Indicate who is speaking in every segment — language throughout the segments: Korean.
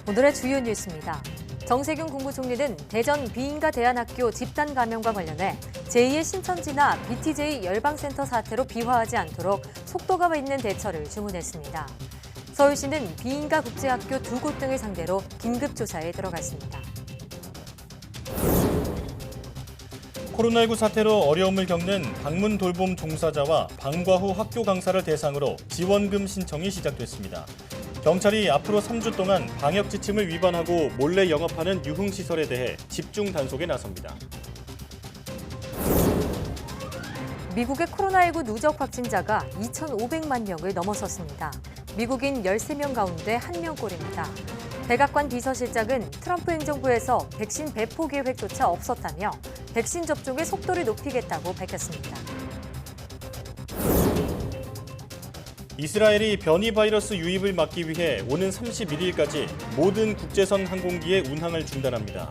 Speaker 1: 오늘의 주요 뉴스입니다. 정세균 국무총리는 대전 비인가 대안학교 집단 감염과 관련해 제2의 신천지나 BTJ 열방센터 사태로 비화하지 않도록 속도감 있는 대처를 주문했습니다. 서울시는 비인가 국제학교 2곳 등을 상대로 긴급 조사에 들어갔습니다.
Speaker 2: 코로나19 사태로 어려움을 겪는 방문 돌봄 종사자와 방과 후 학교 강사를 대상으로 지원금 신청이 시작됐습니다. 경찰이 앞으로 3주 동안 방역 지침을 위반하고 몰래 영업하는 유흥시설에 대해 집중 단속에 나섭니다.
Speaker 1: 미국의 코로나19 누적 확진자가 2,500만 명을 넘어섰습니다. 미국인 13명 가운데 1명꼴입니다. 백악관 비서실장은 트럼프 행정부에서 백신 배포 계획조차 없었다며 백신 접종의 속도를 높이겠다고 밝혔습니다.
Speaker 2: 이스라엘이 변이 바이러스 유입을 막기 위해 오는 31일까지 모든 국제선 항공기의 운항을 중단합니다.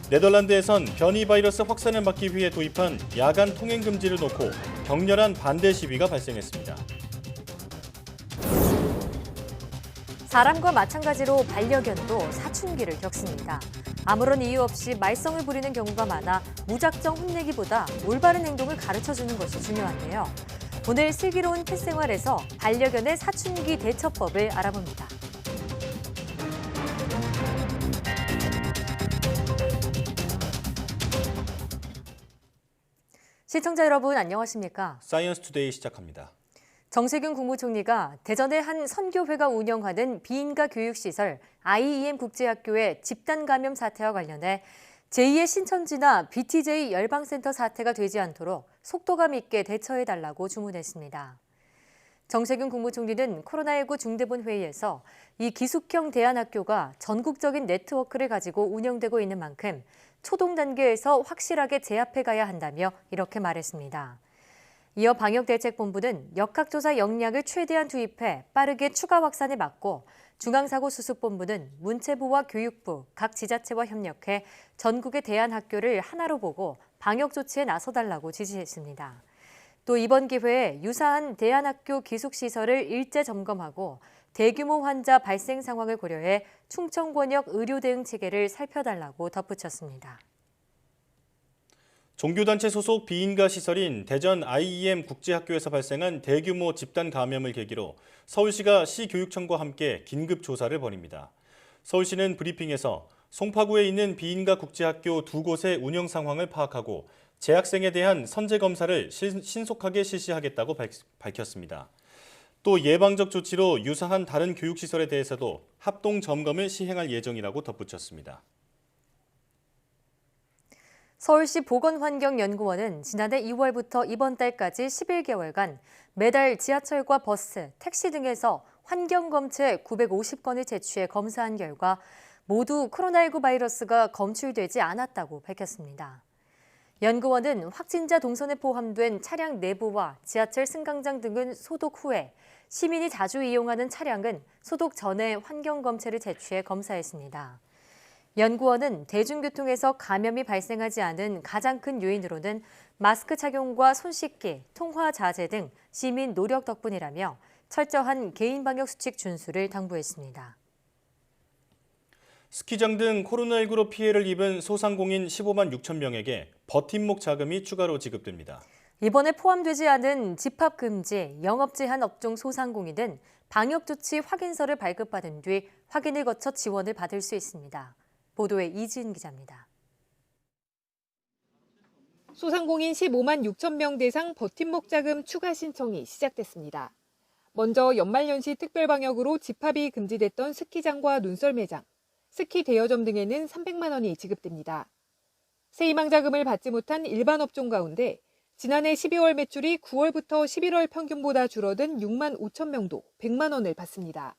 Speaker 2: 네덜란드에선 변이 바이러스 확산을 막기 위해 도입한 야간 통행 금지를 놓고 격렬한 반대 시위가 발생했습니다.
Speaker 1: 사람과 마찬가지로 반려견도 사춘기를 겪습니다. 아무런 이유 없이 말썽을 부리는 경우가 많아 무작정 혼내기보다 올바른 행동을 가르쳐주는 것이 중요한데요. 오늘 슬기로운 펫생활에서 반려견의 사춘기 대처법을 알아봅니다. 시청자 여러분 안녕하십니까?
Speaker 2: 사이언스 투데이 시작합니다.
Speaker 1: 정세균 국무총리가 대전의 한 선교회가 운영하는 비인가 교육시설 IEM 국제학교의 집단 감염 사태와 관련해 제2의 신천지나 BTJ 열방센터 사태가 되지 않도록 속도감 있게 대처해달라고 주문했습니다. 정세균 국무총리는 코로나19 중대본 회의에서 이 기숙형 대안학교가 전국적인 네트워크를 가지고 운영되고 있는 만큼 초동 단계에서 확실하게 제압해 가야 한다며 이렇게 말했습니다. 이어 방역대책본부는 역학조사 역량을 최대한 투입해 빠르게 추가 확산에 막고 중앙사고수습본부는 문체부와 교육부, 각 지자체와 협력해 전국의 대안학교를 하나로 보고 방역조치에 나서달라고 지시했습니다. 또 이번 기회에 유사한 대안학교 기숙시설을 일제 점검하고 대규모 환자 발생 상황을 고려해 충청권역 의료대응 체계를 살펴달라고 덧붙였습니다.
Speaker 2: 종교단체 소속 비인가 시설인 대전 IEM 국제학교에서 발생한 대규모 집단 감염을 계기로 서울시가 시교육청과 함께 긴급 조사를 벌입니다. 서울시는 브리핑에서 송파구에 있는 비인가 국제학교 2곳의 운영 상황을 파악하고 재학생에 대한 선제 검사를 신속하게 실시하겠다고 밝혔습니다. 또 예방적 조치로 유사한 다른 교육시설에 대해서도 합동 점검을 시행할 예정이라고 덧붙였습니다.
Speaker 1: 서울시 보건환경연구원은 지난해 2월부터 이번 달까지 11개월간 매달 지하철과 버스, 택시 등에서 환경검체 950건을 제출해 검사한 결과 모두 코로나19 바이러스가 검출되지 않았다고 밝혔습니다. 연구원은 확진자 동선에 포함된 차량 내부와 지하철 승강장 등은 소독 후에 시민이 자주 이용하는 차량은 소독 전에 환경검체를 제출해 검사했습니다. 연구원은 대중교통에서 감염이 발생하지 않은 가장 큰 요인으로는 마스크 착용과 손 씻기, 통화 자제 등 시민 노력 덕분이라며 철저한 개인 방역 수칙 준수를 당부했습니다.
Speaker 2: 스키장 등 코로나19로 피해를 입은 소상공인 15만 6천 명에게 버팀목 자금이 추가로 지급됩니다.
Speaker 1: 이번에 포함되지 않은 집합 금지, 영업 제한 업종 소상공인은 방역 조치 확인서를 발급받은 뒤 확인을 거쳐 지원을 받을 수 있습니다. 보도에 이지은 기자입니다.
Speaker 3: 소상공인 15만 6천 명 대상 버팀목 자금 추가 신청이 시작됐습니다. 먼저 연말연시 특별방역으로 집합이 금지됐던 스키장과 눈썰매장, 스키 대여점 등에는 300만 원이 지급됩니다. 세희망 자금을 받지 못한 일반 업종 가운데 지난해 12월 매출이 9월부터 11월 평균보다 줄어든 6만 5천 명도 100만 원을 받습니다.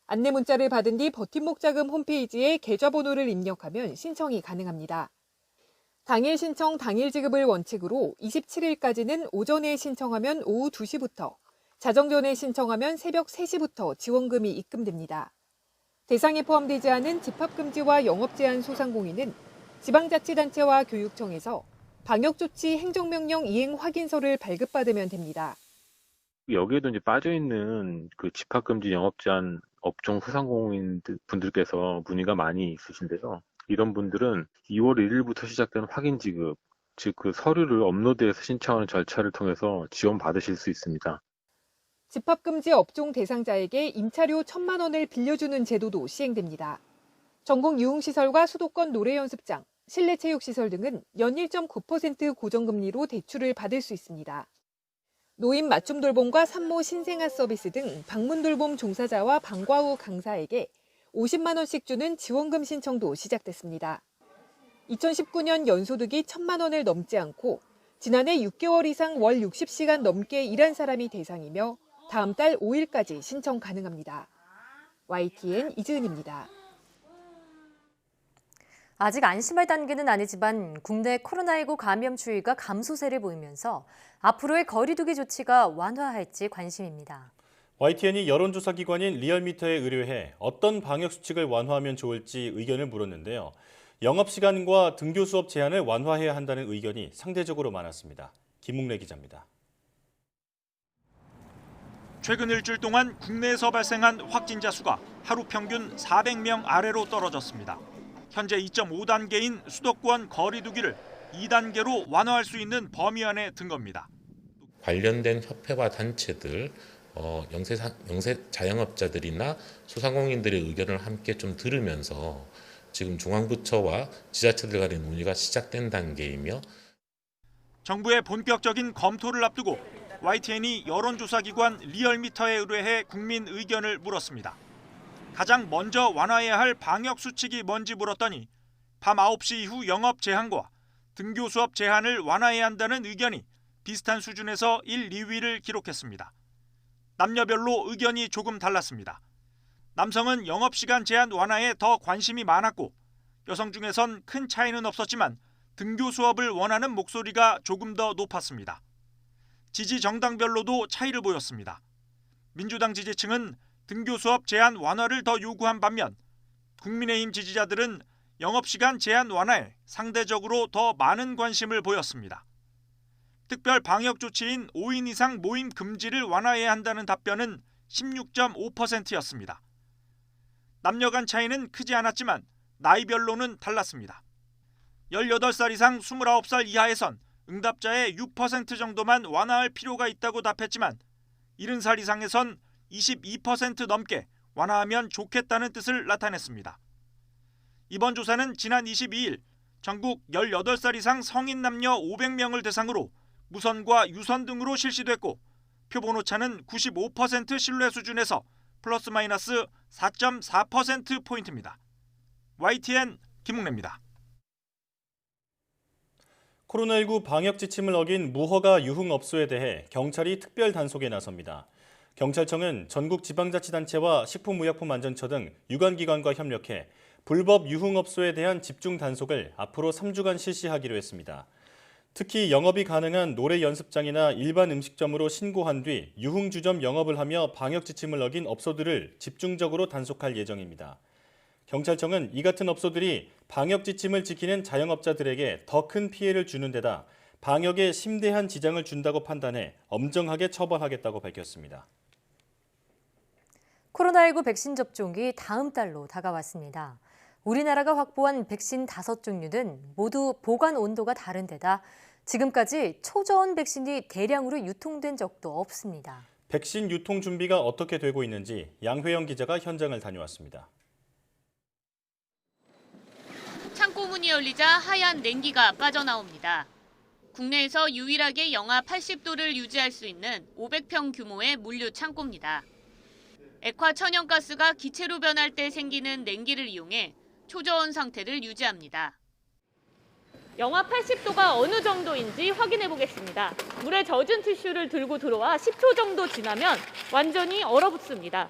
Speaker 3: 안내 문자를 받은 뒤 버팀목 자금 홈페이지에 계좌번호를 입력하면 신청이 가능합니다. 당일 신청, 당일 지급을 원칙으로 27일까지는 오전에 신청하면 오후 2시부터, 자정 전에 신청하면 새벽 3시부터 지원금이 입금됩니다. 대상에 포함되지 않은 집합금지와 영업제한 소상공인은 지방자치단체와 교육청에서 방역조치 행정명령 이행 확인서를 발급받으면 됩니다.
Speaker 4: 여기에도 이제 빠져 있는 그 집합금지 영업 제한 업종 소상공인 분들께서 문의가 많이 있으신데요. 이런 분들은 2월 1일부터 시작되는 확인 지급, 즉 그 서류를 업로드해서 신청하는 절차를 통해서 지원받으실 수 있습니다.
Speaker 3: 집합금지 업종 대상자에게 임차료 1,000만 원을 빌려주는 제도도 시행됩니다. 전국 유흥시설과 수도권 노래연습장, 실내체육시설 등은 연 1.9% 고정금리로 대출을 받을 수 있습니다. 노인 맞춤 돌봄과 산모 신생아 서비스 등 방문 돌봄 종사자와 방과 후 강사에게 50만 원씩 주는 지원금 신청도 시작됐습니다. 2019년 연소득이 1,000만 원을 넘지 않고 지난해 6개월 이상 월 60시간 넘게 일한 사람이 대상이며 다음 달 5일까지 신청 가능합니다. YTN 이지은입니다.
Speaker 1: 아직 안심할 단계는 아니지만 국내 코로나19 감염 추이가 감소세를 보이면서 앞으로의 거리 두기 조치가 완화할지 관심입니다.
Speaker 2: YTN이 여론조사 기관인 리얼미터에 의뢰해 어떤 방역 수칙을 완화하면 좋을지 의견을 물었는데요. 영업시간과 등교 수업 제한을 완화해야 한다는 의견이 상대적으로 많았습니다. 김웅래 기자입니다.
Speaker 5: 최근 일주일 동안 국내에서 발생한 확진자 수가 하루 평균 400명 아래로 떨어졌습니다. 현재 2.5단계인 수도권 거리 두기를 2단계로 완화할 수 있는 범위 안에 든 겁니다.
Speaker 6: 관련된 협회와 단체들, 영세 자영업자들이나 소상공인들의 의견을 함께 좀 들으면서 지금 중앙부처와 지자체들 간의 논의가 시작된 단계이며
Speaker 5: 정부의 본격적인 검토를 앞두고 YTN이 여론조사기관 리얼미터에 의뢰해 국민 의견을 물었습니다. 가장 먼저 완화해야 할 방역 수칙이 뭔지 물었더니 밤 9시 이후 영업 제한과 등교 수업 제한을 완화해야 한다는 의견이 비슷한 수준에서 1, 2위를 기록했습니다. 남녀별로 의견이 조금 달랐습니다. 남성은 영업시간 제한 완화에 더 관심이 많았고 여성 중에선 큰 차이는 없었지만 등교 수업을 원하는 목소리가 조금 더 높았습니다. 지지 정당별로도 차이를 보였습니다. 민주당 지지층은 등교 수업 제한 완화를 더 요구한 반면 국민의힘 지지자들은 영업시간 제한 완화에 상대적으로 더 많은 관심을 보였습니다. 특별 방역 조치인 5인 이상 모임 금지를 완화해야 한다는 답변은 16.5%였습니다. 남녀 간 차이는 크지 않았지만 나이별로는 달랐습니다. 18살 이상 29살 이하에선 응답자의 6% 정도만 완화할 필요가 있다고 답했지만 70살 이상에선 22% 넘게 완화하면 좋겠다는 뜻을 나타냈습니다. 이번 조사는 지난 22일 전국 18살 이상 성인 남녀 500명을 대상으로 무선과 유선 등으로 실시됐고 표본 오차는 95% 신뢰 수준에서 플러스 마이너스 4.4%포인트입니다. YTN 김웅래입니다.
Speaker 2: 코로나19 방역 지침을 어긴 무허가 유흥업소에 대해 경찰이 특별 단속에 나섭니다. 경찰청은 전국 지방자치단체와 식품의약품안전처 등 유관기관과 협력해 불법 유흥업소에 대한 집중 단속을 앞으로 3주간 실시하기로 했습니다. 특히 영업이 가능한 노래 연습장이나 일반 음식점으로 신고한 뒤 유흥주점 영업을 하며 방역 지침을 어긴 업소들을 집중적으로 단속할 예정입니다. 경찰청은 이 같은 업소들이 방역 지침을 지키는 자영업자들에게 더 큰 피해를 주는 데다 방역에 심대한 지장을 준다고 판단해 엄정하게 처벌하겠다고 밝혔습니다.
Speaker 1: 코로나19 백신 접종이 다음 달로 다가왔습니다. 우리나라가 확보한 백신 5종류는 모두 보관 온도가 다른 데다 지금까지 초저온 백신이 대량으로 유통된 적도 없습니다.
Speaker 2: 백신 유통 준비가 어떻게 되고 있는지 양회영 기자가 현장을 다녀왔습니다.
Speaker 7: 창고 문이 열리자 하얀 냉기가 빠져나옵니다. 국내에서 유일하게 영하 80도를 유지할 수 있는 500평 규모의 물류 창고입니다. 액화 천연가스가 기체로 변할 때 생기는 냉기를 이용해 초저온 상태를 유지합니다.
Speaker 8: 영하 80도가 어느 정도인지 확인해 보겠습니다. 물에 젖은 티슈를 들고 들어와 10초 정도 지나면 완전히 얼어붙습니다.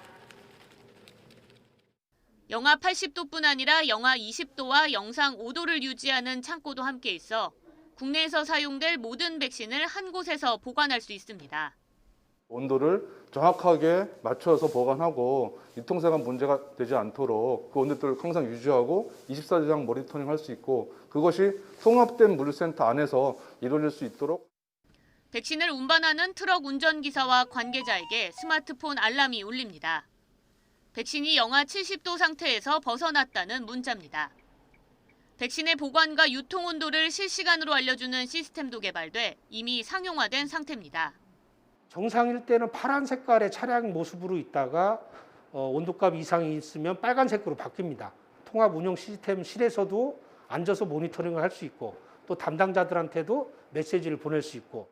Speaker 7: 영하 80도뿐 아니라 영하 20도와 영상 5도를 유지하는 창고도 함께 있어 국내에서 사용될 모든 백신을 한 곳에서 보관할 수 있습니다.
Speaker 9: 온도를 정확하게 맞춰서 보관하고 유통생활 문제가 되지 않도록 그 온도를 항상 유지하고 24시간 모니터링할 수 있고 그것이 통합된 물류센터 안에서 이루어질 수 있도록.
Speaker 7: 백신을 운반하는 트럭 운전기사와 관계자에게 스마트폰 알람이 울립니다. 백신이 영하 70도 상태에서 벗어났다는 문자입니다. 백신의 보관과 유통 온도를 실시간으로 알려주는 시스템도 개발돼 이미 상용화된 상태입니다.
Speaker 10: 정상일 때는 파란 색깔의 차량 모습으로 있다가 온도값 이상이 있으면 빨간색으로 바뀝니다. 통합 운영 시스템실에서도 앉아서 모니터링을 할 수 있고 또 담당자들한테도 메시지를 보낼 수 있고.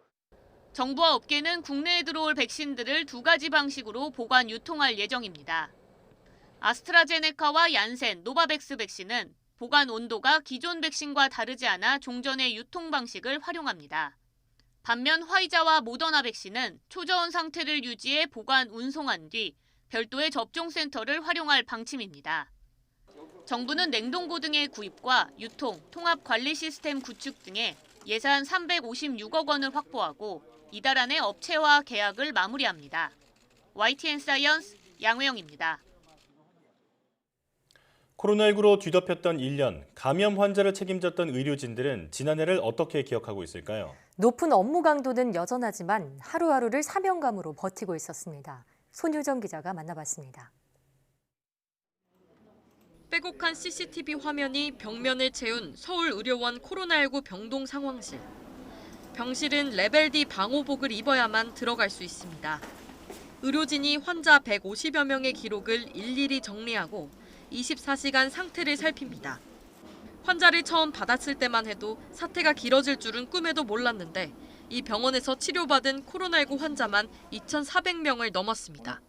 Speaker 7: 정부와 업계는 국내에 들어올 백신들을 두 가지 방식으로 보관 유통할 예정입니다. 아스트라제네카와 얀센, 노바백스 백신은 보관 온도가 기존 백신과 다르지 않아 종전의 유통 방식을 활용합니다. 반면 화이자와 모더나 백신은 초저온 상태를 유지해 보관 운송한 뒤 별도의 접종센터를 활용할 방침입니다. 정부는 냉동고 등의 구입과 유통, 통합 관리 시스템 구축 등에 예산 356억 원을 확보하고 이달 안에 업체와 계약을 마무리합니다. YTN 사이언스 양회영입니다.
Speaker 2: 코로나19로 뒤덮였던 1년, 감염 환자를 책임졌던 의료진들은 지난해를 어떻게 기억하고 있을까요?
Speaker 1: 높은 업무 강도는 여전하지만 하루하루를 사명감으로 버티고 있었습니다. 손유정 기자가 만나봤습니다.
Speaker 11: 빼곡한 CCTV 화면이 벽면을 채운 서울의료원 코로나19 병동 상황실. 병실은 레벨 D 방호복을 입어야만 들어갈 수 있습니다. 의료진이 환자 150여 명의 기록을 일일이 정리하고 24시간 상태를 살핍니다. 환자를 처음 받았을 때만 해도 사태가 길어질 줄은 꿈에도 몰랐는데 이 병원에서 치료받은 코로나19 환자만 2,400명을 넘었습니다.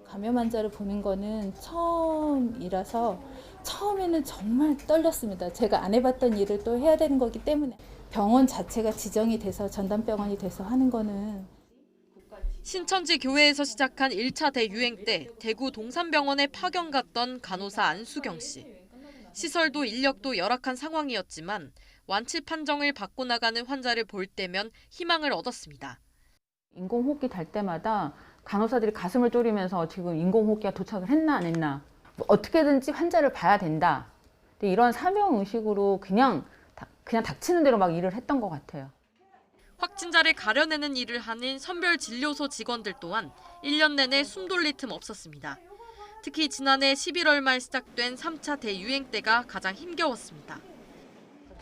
Speaker 12: 감염 환자를 보는 거는 처음이라서 처음에는 정말 떨렸습니다. 제가 안 해봤던 일을 또 해야 되는 거기 때문에 병원 자체가 지정이 돼서 전담병원이 돼서 하는 거는.
Speaker 11: 신천지 교회에서 시작한 1차 대유행 때 대구 동산병원에 파견 갔던 간호사 안수경 씨. 시설도 인력도 열악한 상황이었지만 완치 판정을 받고 나가는 환자를 볼 때면 희망을 얻었습니다.
Speaker 13: 인공호흡기 달 때마다 간호사들이 가슴을 졸이면서 지금 인공호흡기가 도착을 했나 안 했나 어떻게든지 환자를 봐야 된다. 근데 이런 사명의식으로 그냥 닥치는 대로 막 일을 했던 것 같아요.
Speaker 11: 확진자를 가려내는 일을 하는 선별진료소 직원들 또한 1년 내내 숨 돌릴 틈 없었습니다. 특히 지난해 11월 말 시작된 3차 대유행 때가 가장 힘겨웠습니다.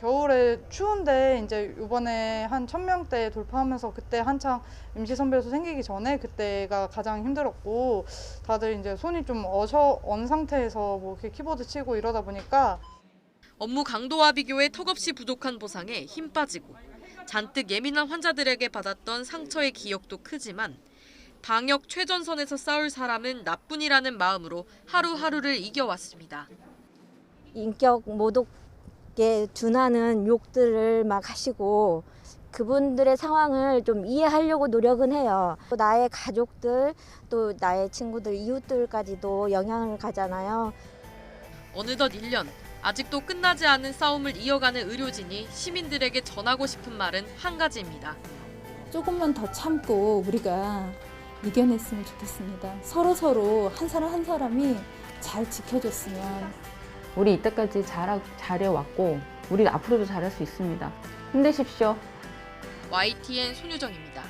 Speaker 14: 겨울에 추운데 이제 이번에 한 1,000명대 돌파하면서 그때 한창 임시선별소 생기기 전에 그때가 가장 힘들었고 다들 이제 손이 좀 언 상태에서 뭐 이렇게 키보드 치고 이러다 보니까
Speaker 11: 업무 강도와 비교해 턱없이 부족한 보상에 힘 빠지고 잔뜩 예민한 환자들에게 받았던 상처의 기억도 크지만 방역 최전선에서 싸울 사람은 나뿐이라는 마음으로 하루하루를 이겨왔습니다.
Speaker 15: 인격 모독에 준하는 욕들을 막 하시고 그분들의 상황을 좀 이해하려고 노력은 해요. 또 나의 가족들, 또 나의 친구들, 이웃들까지도 영향을 가잖아요.
Speaker 11: 어느덧 1년, 아직도 끝나지 않은 싸움을 이어가는 의료진이 시민들에게 전하고 싶은 말은 한 가지입니다.
Speaker 12: 조금만 더 참고 우리가 이겨냈으면 좋겠습니다. 서로 한 사람 한 사람이 잘 지켜줬으면.
Speaker 13: 우리 이때까지 잘해왔고 우리 앞으로도 잘할 수 있습니다. 힘내십시오.
Speaker 11: YTN 손유정입니다.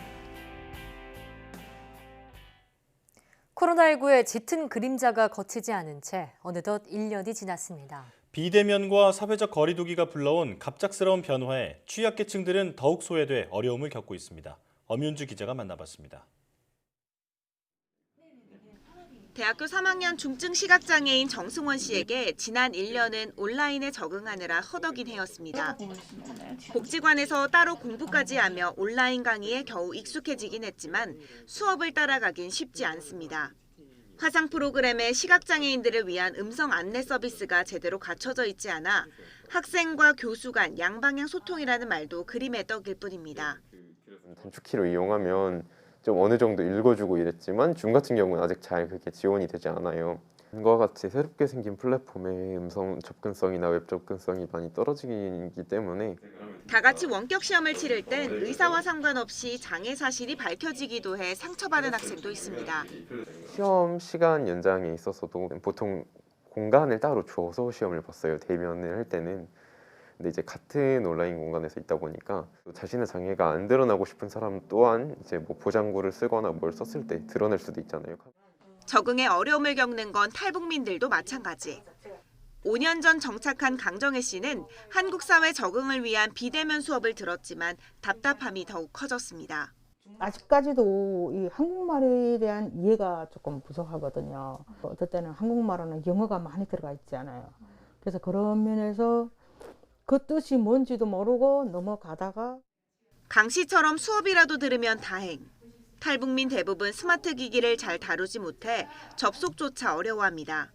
Speaker 1: 코로나19의 짙은 그림자가 거치지 않은 채 어느덧 1년이 지났습니다.
Speaker 2: 비대면과 사회적 거리 두기가 불러온 갑작스러운 변화에 취약계층들은 더욱 소외돼 어려움을 겪고 있습니다. 엄윤주 기자가 만나봤습니다.
Speaker 16: 대학교 3학년 중증 시각장애인 정승원 씨에게 지난 1년은 온라인에 적응하느라 허덕인 해였습니다. 복지관에서 따로 공부까지 하며 온라인 강의에 겨우 익숙해지긴 했지만 수업을 따라가긴 쉽지 않습니다. 화상 프로그램에 시각장애인들을 위한 음성 안내 서비스가 제대로 갖춰져 있지 않아 학생과 교수 간 양방향 소통이라는 말도 그림의 떡일 뿐입니다.
Speaker 17: 단축키로 이용하면 좀 어느 정도 읽어주고 이랬지만 줌 같은 경우는 아직 잘 그게 지원이 되지 않아요. 이와 같이 새롭게 생긴 플랫폼의 음성 접근성이나 웹 접근성이 많이 떨어지기 때문에
Speaker 16: 다 같이 원격 시험을 치를 땐 의사와 상관없이 장애 사실이 밝혀지기도 해 상처받은 학생도 있습니다.
Speaker 17: 시험 시간 연장에 있어서도 보통 공간을 따로 줘서 시험을 봤어요. 대면을 할 때는. 근데 이제 같은 온라인 공간에서 있다 보니까 자신의 장애가 안 드러나고 싶은 사람 또한 이제 뭐 보장구를 쓰거나 뭘 썼을 때 드러낼 수도 있잖아요.
Speaker 16: 적응에 어려움을 겪는 건 탈북민들도 마찬가지. 5년 전 정착한 강정혜 씨는 한국 사회 적응을 위한 비대면 수업을 들었지만 답답함이 더욱 커졌습니다.
Speaker 18: 아직까지도 이 한국말에 대한 이해가 조금 부족하거든요. 어떨 때는 한국말로는 영어가 많이 들어가 있지 않아요. 그래서 그런 면에서 그 뜻이 뭔지도 모르고 넘어가다가
Speaker 16: 강 씨처럼 수업이라도 들으면 다행. 탈북민 대부분 스마트 기기를 잘 다루지 못해 접속조차 어려워합니다.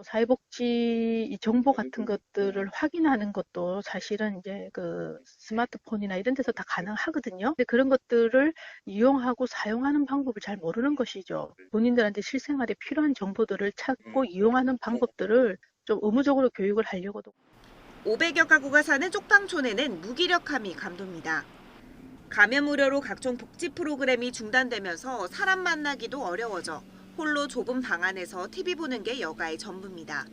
Speaker 19: 사회복지 정보 같은 것들을 확인하는 것도 사실은 이제 그 스마트폰이나 이런 데서 다 가능하거든요. 근데 그런 것들을 이용하고 사용하는 방법을 잘 모르는 것이죠. 본인들한테 실생활에 필요한 정보들을 찾고 이용하는 방법들을 좀 의무적으로 교육을 하려고도.
Speaker 16: 500여 가구가 사는 쪽방촌에는 무기력함이 감돕니다. 감염 우려로 각종 복지 프로그램이 중단되면서 사람 만나기도 어려워져 홀로 좁은 방 안에서 TV 보는 게 여가의 전부입니다.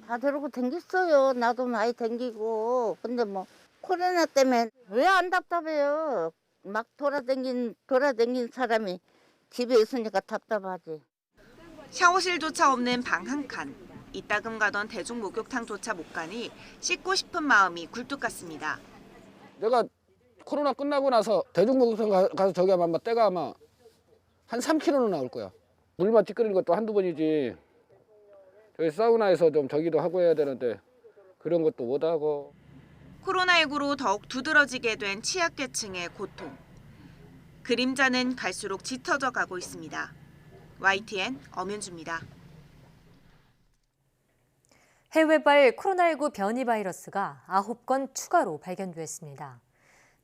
Speaker 20: 다 데리고 댕겼어요. 나도 많이 댕기고. 근데 뭐 코로나 때문에 왜 안 답답해요. 막 돌아댕긴 사람이 집에 있으니까 답답하지.
Speaker 16: 샤워실조차 없는 방 한 칸. 이따금 가던 대중 목욕탕조차 못 가니 씻고 싶은 마음이 굴뚝 같습니다.
Speaker 21: 내가 코로나 끝나고 나서 대중목욕탕 가서 저기 아마 때가 아마 한 3km는 나올 거야. 물만 찌끄리는 것도 한두 번이지. 저기 사우나에서 좀 저기도 하고 해야 되는데 그런 것도 못하고.
Speaker 16: 코로나19로 더욱 두드러지게 된 취약계층의 고통. 그림자는 갈수록 짙어져 가고 있습니다. YTN 엄윤주입니다.
Speaker 1: 해외발 코로나19 변이 바이러스가 9건 추가로 발견됐습니다.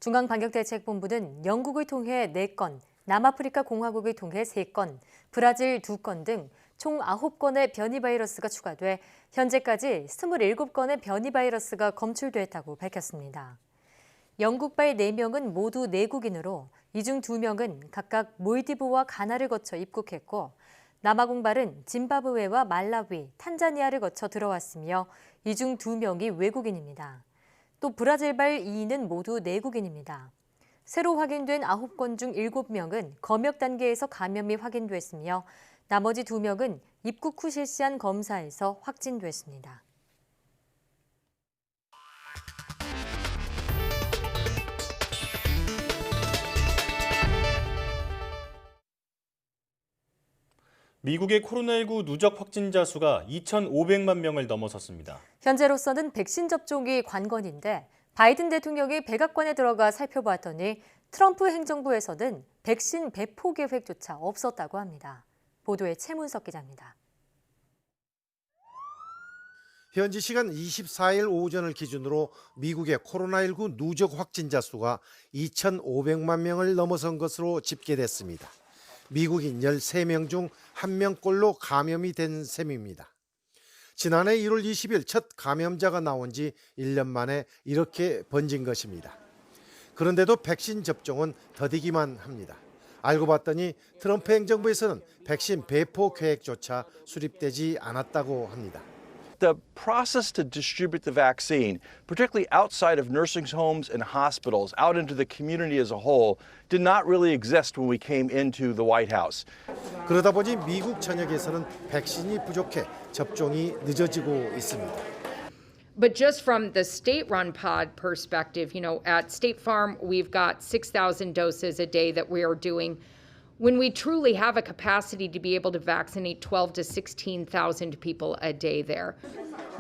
Speaker 1: 중앙방역대책본부는 영국을 통해 4건, 남아프리카 공화국을 통해 3건, 브라질 2건 등 총 9건의 변이 바이러스가 추가돼 현재까지 27건의 변이 바이러스가 검출됐다고 밝혔습니다. 영국발 4명은 모두 내국인으로 이 중 2명은 각각 몰디브와 가나를 거쳐 입국했고 남아공발은 짐바브웨와 말라위, 탄자니아를 거쳐 들어왔으며 이 중 2명이 외국인입니다. 또 브라질발 2인은 모두 내국인입니다. 새로 확인된 9건 중 7명은 검역 단계에서 감염이 확인됐으며 나머지 2명은 입국 후 실시한 검사에서 확진됐습니다.
Speaker 2: 미국의 코로나19 누적 확진자 수가 2,500만 명을 넘어섰습니다.
Speaker 1: 현재로서는 백신 접종이 관건인데 바이든 대통령이 백악관에 들어가 살펴봤더니 트럼프 행정부에서는 백신 배포 계획조차 없었다고 합니다. 보도에 최문석 기자입니다.
Speaker 22: 현지 시간 24일 오전을 기준으로 미국의 코로나19 누적 확진자 수가 2,500만 명을 넘어선 것으로 집계됐습니다. 미국인 13명 중 1명꼴로 감염이 된 셈입니다. 지난해 1월 20일 첫 감염자가 나온 지 1년 만에 이렇게 번진 것입니다. 그런데도 백신 접종은 더디기만 합니다. 알고 봤더니 트럼프 행정부에서는 백신 배포 계획조차 수립되지 않았다고 합니다.
Speaker 23: The process to distribute the vaccine, particularly outside of nursing homes and hospitals, out into the community as a whole, did not really exist when we came into the White House.
Speaker 22: 그러다 보니 미국 전역에서는 백신이 부족해 접종이 늦어지고 있습니다.
Speaker 24: But just from the state-run pod perspective, at State Farm, we've got 6,000 doses a day that we are doing. When we truly have a capacity to be able to vaccinate 12 to 16,000 people a day there.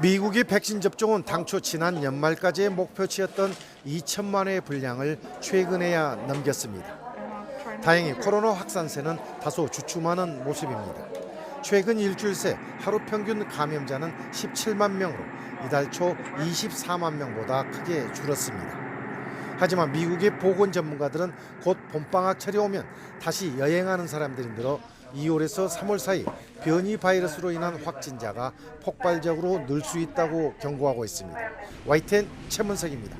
Speaker 22: 미국의 백신 접종은 당초 지난 연말까지의 목표치였던 2천만 회의 분량을 최근에야 넘겼습니다. 다행히 코로나 확산세는 다소 주춤하는 모습입니다. 최근 일주일 새 하루 평균 감염자는 17만 명으로 이달 초 24만 명보다 크게 줄었습니다. 하지만 미국의 보건 전문가들은 곧 봄방학철이 오면 다시 여행하는 사람들이 늘어 2월에서 3월 사이 변이 바이러스로 인한 확진자가 폭발적으로 늘 수 있다고 경고하고 있습니다. YTN 최문석입니다.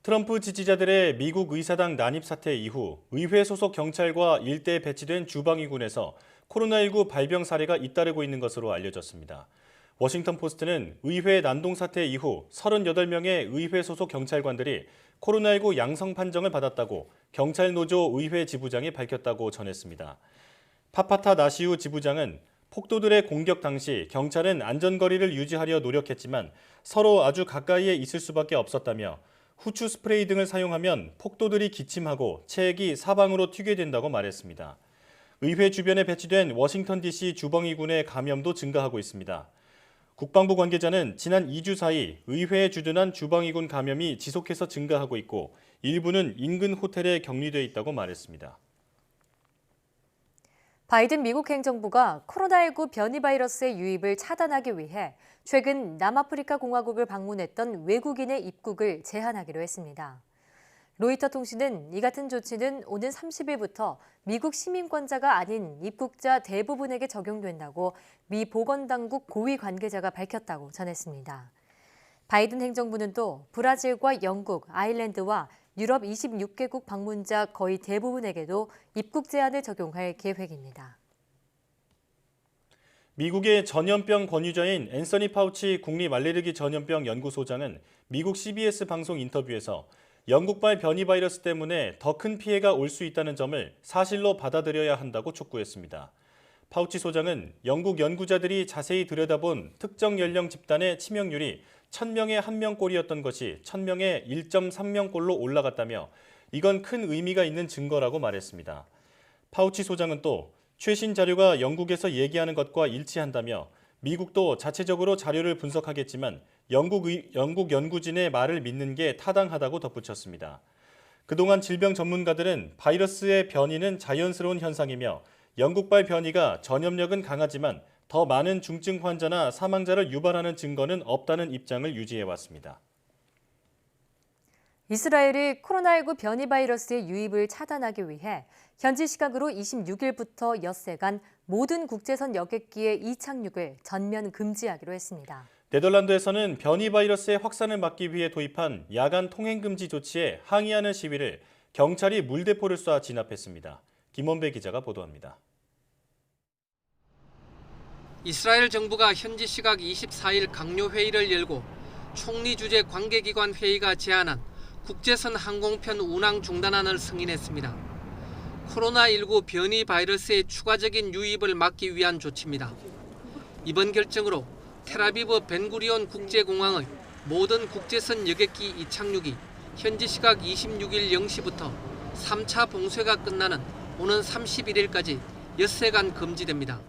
Speaker 2: 트럼프 지지자들의 미국 의사당 난입 사태 이후 의회 소속 경찰과 일대에 배치된 주방위군에서 코로나19 발병 사례가 잇따르고 있는 것으로 알려졌습니다. 워싱턴 포스트는 의회 난동 사태 이후 38명의 의회 소속 경찰관들이 코로나19 양성 판정을 받았다고 경찰 노조 의회 지부장이 밝혔다고 전했습니다. 파파타 나시우 지부장은 폭도들의 공격 당시 경찰은 안전거리를 유지하려 노력했지만 서로 아주 가까이에 있을 수밖에 없었다며 후추 스프레이 등을 사용하면 폭도들이 기침하고 체액이 사방으로 튀게 된다고 말했습니다. 의회 주변에 배치된 워싱턴 DC 주벙이군의 감염도 증가하고 있습니다. 국방부 관계자는 지난 2주 사이 의회에 주둔한 주벙이군 감염이 지속해서 증가하고 있고 일부는 인근 호텔에 격리돼 있다고 말했습니다.
Speaker 1: 바이든 미국 행정부가 코로나19 변이 바이러스의 유입을 차단하기 위해 최근 남아프리카 공화국을 방문했던 외국인의 입국을 제한하기로 했습니다. 로이터 통신은 이 같은 조치는 오는 30일부터 미국 시민권자가 아닌 입국자 대부분에게 적용된다고 미 보건당국 고위 관계자가 밝혔다고 전했습니다. 바이든 행정부는 또 브라질과 영국, 아일랜드와 유럽 26개국 방문자 거의 대부분에게도 입국 제한을 적용할 계획입니다.
Speaker 2: 미국의 전염병 권유자인 앤서니 파우치 국립 알레르기 전염병 연구소장은 미국 CBS 방송 인터뷰에서 영국발 변이 바이러스 때문에 더 큰 피해가 올 수 있다는 점을 사실로 받아들여야 한다고 촉구했습니다. 파우치 소장은 영국 연구자들이 자세히 들여다본 특정 연령 집단의 치명률이 1000명에 1명꼴이었던 것이 1000명에 1.3명꼴로 올라갔다며 이건 큰 의미가 있는 증거라고 말했습니다. 파우치 소장은 또 최신 자료가 영국에서 얘기하는 것과 일치한다며 미국도 자체적으로 자료를 분석하겠지만 영국 연구진의 말을 믿는 게 타당하다고 덧붙였습니다. 그동안 질병 전문가들은 바이러스의 변이는 자연스러운 현상이며 영국발 변이가 전염력은 강하지만 더 많은 중증 환자나 사망자를 유발하는 증거는 없다는 입장을 유지해왔습니다.
Speaker 1: 이스라엘이 코로나19 변이 바이러스의 유입을 차단하기 위해 현지 시각으로 26일부터 엿새간 모든 국제선 여객기의 이착륙을 전면 금지하기로 했습니다.
Speaker 2: 네덜란드에서는 변이 바이러스의 확산을 막기 위해 도입한 야간 통행 금지 조치에 항의하는 시위를 경찰이 물대포를 쏴 진압했습니다. 김원배 기자가 보도합니다.
Speaker 3: 이스라엘 정부가 현지 시각 24일 강요회의를 열고 총리 주재 관계기관 회의가 제안한 국제선 항공편 운항 중단안을 승인했습니다. 코로나19 변이 바이러스의 추가적인 유입을 막기 위한 조치입니다. 이번 결정으로 텔아비브 벤구리온 국제공항의 모든 국제선 여객기 이착륙이 현지 시각 26일 0시부터 3차 봉쇄가 끝나는 오는 31일까지 엿새간 금지됩니다.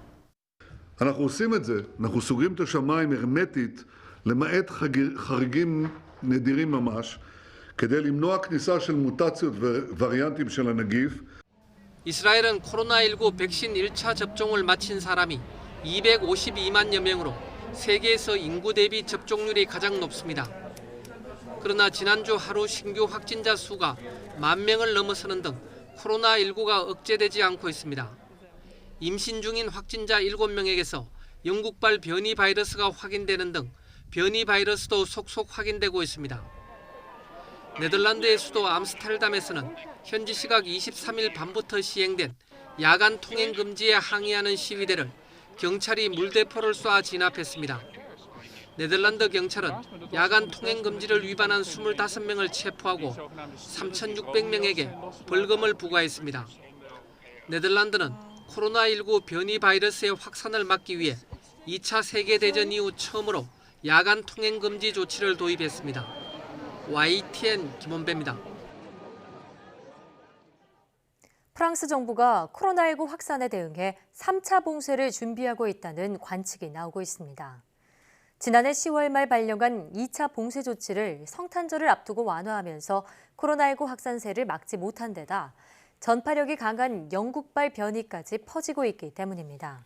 Speaker 4: אנחנו עושים את זה, אנחנו סוגרים את השמיים הרמטית למעט חריגים נדירים ממש כדי למנוע כניסה של מוטציות ווריאנטים של הנגיף.
Speaker 3: 이스라엘은 코로나19 백신 1차 접종을 마친 사람이 252만여 명으로 세계에서 인구 대비 접종률이 가장 높습니다. 그러나 지난주 하루 신규 확진자 수가 10,000명을 넘어서는 등 코로나19가 억제되지 않고 있습니다. 임신 중인 확진자 7명에게서 영국발 변이 바이러스가 확인되는 등 변이 바이러스도 속속 확인되고 있습니다. 네덜란드의 수도 암스테르담에서는 현지 시각 23일 밤부터 시행된 야간 통행 금지에 항의하는 시위대를 경찰이 물대포를 쏴 진압했습니다. 네덜란드 경찰은 야간 통행 금지를 위반한 25명을 체포하고 3,600명에게 벌금을 부과했습니다. 네덜란드는 코로나19 변이 바이러스의 확산을 막기 위해 2차 세계대전 이후 처음으로 야간 통행 금지 조치를 도입했습니다. YTN 김원배입니다.
Speaker 1: 프랑스 정부가 코로나19 확산에 대응해 3차 봉쇄를 준비하고 있다는 관측이 나오고 있습니다. 지난해 10월 말 발령한 2차 봉쇄 조치를 성탄절을 앞두고 완화하면서 코로나19 확산세를 막지 못한 데다 전파력이 강한 영국발 변이까지 퍼지고 있기 때문입니다.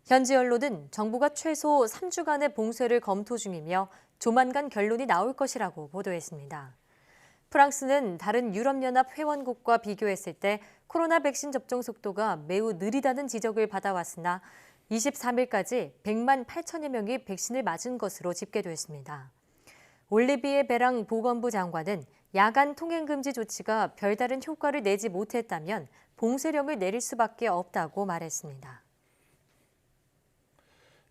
Speaker 1: 현지 언론은 정부가 최소 3주간의 봉쇄를 검토 중이며 조만간 결론이 나올 것이라고 보도했습니다. 프랑스는 다른 유럽연합 회원국과 비교했을 때 코로나 백신 접종 속도가 매우 느리다는 지적을 받아왔으나 23일까지 100만 8천여 명이 백신을 맞은 것으로 집계됐습니다. 올리비에 베랑 보건부 장관은 야간 통행 금지 조치가 별다른 효과를 내지 못했다면 봉쇄령을 내릴 수밖에 없다고 말했습니다.